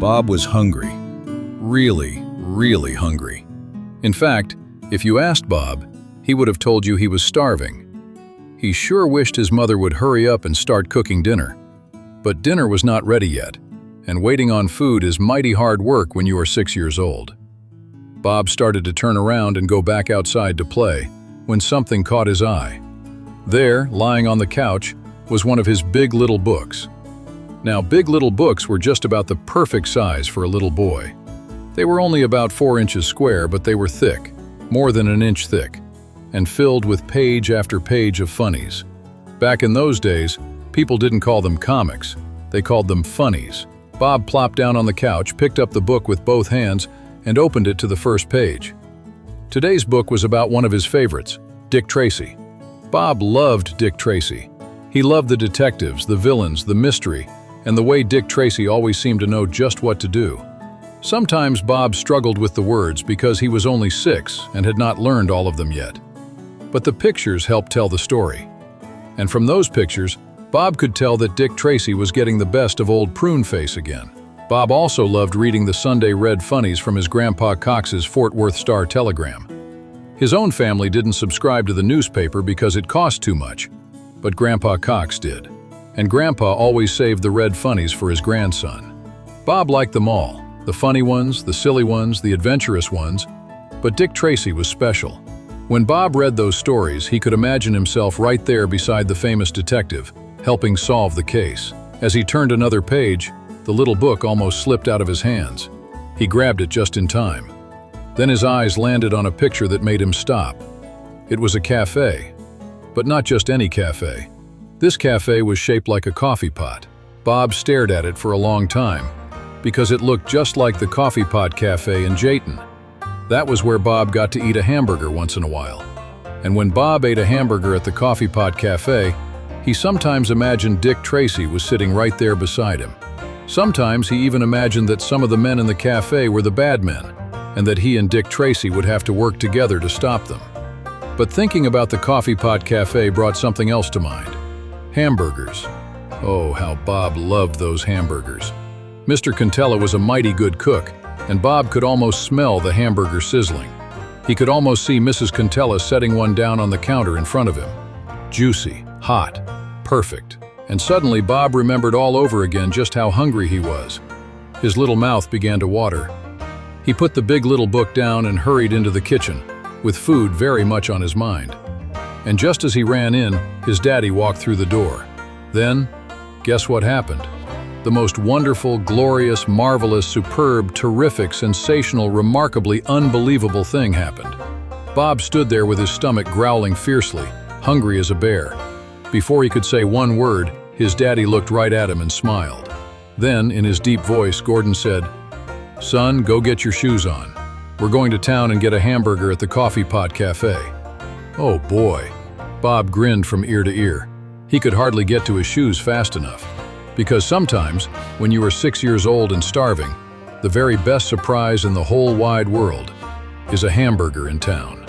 Bob was hungry. Really, really hungry. In fact, if you asked Bob, he would have told you he was starving. He sure wished his mother would hurry up and start cooking dinner. But dinner was not ready yet, and waiting on food is mighty hard work when you are 6 years old. Bob started to turn around and go back outside to play when something caught his eye. There, lying on the couch, was one of his Big Little books. Now, Big Little books were just about the perfect size for a little boy. They were only about 4 inches square, but they were thick, more than an inch thick, and filled with page after page of funnies. Back in those days, people didn't call them comics, they called them funnies. Bob plopped down on the couch, picked up the book with both hands, and opened it to the first page. Today's book was about one of his favorites, Dick Tracy. Bob loved Dick Tracy. He loved the detectives, the villains, the mystery, and the way Dick Tracy always seemed to know just what to do. Sometimes Bob struggled with the words because he was only 6 and had not learned all of them yet. But the pictures helped tell the story. And from those pictures, Bob could tell that Dick Tracy was getting the best of old Prune Face again. Bob also loved reading the Sunday Red funnies from his Grandpa Cox's Fort Worth Star-Telegram. His own family didn't subscribe to the newspaper because it cost too much, but Grandpa Cox did. And Grandpa always saved the red funnies for his grandson. Bob liked them all, the funny ones, the silly ones, the adventurous ones, but Dick Tracy was special. When Bob read those stories, he could imagine himself right there beside the famous detective, helping solve the case. As he turned another page, the little book almost slipped out of his hands. He grabbed it just in time. Then his eyes landed on a picture that made him stop. It was a cafe, but not just any cafe. This cafe was shaped like a coffee pot. Bob stared at it for a long time, because it looked just like the Coffee Pot Cafe in Jayton. That was where Bob got to eat a hamburger once in a while. And when Bob ate a hamburger at the Coffee Pot Cafe, he sometimes imagined Dick Tracy was sitting right there beside him. Sometimes he even imagined that some of the men in the cafe were the bad men, and that he and Dick Tracy would have to work together to stop them. But thinking about the Coffee Pot Cafe brought something else to mind. Hamburgers. Oh, how Bob loved those hamburgers. Mr. Contella was a mighty good cook, and Bob could almost smell the hamburger sizzling. He could almost see Mrs. Contella setting one down on the counter in front of him. Juicy, hot, perfect. And suddenly Bob remembered all over again just how hungry he was. His little mouth began to water. He put the Big Little book down and hurried into the kitchen, with food very much on his mind. And just as he ran in, his daddy walked through the door. Then, guess what happened? The most wonderful, glorious, marvelous, superb, terrific, sensational, remarkably unbelievable thing happened. Bob stood there with his stomach growling fiercely, hungry as a bear. Before he could say one word, his daddy looked right at him and smiled. Then, in his deep voice, Gordon said, "Son, go get your shoes on. We're going to town and get a hamburger at the Coffee Pot Cafe." Oh boy! Bob grinned from ear to ear. He could hardly get to his shoes fast enough. Because sometimes, when you are 6 years old and starving, the very best surprise in the whole wide world is a hamburger in town.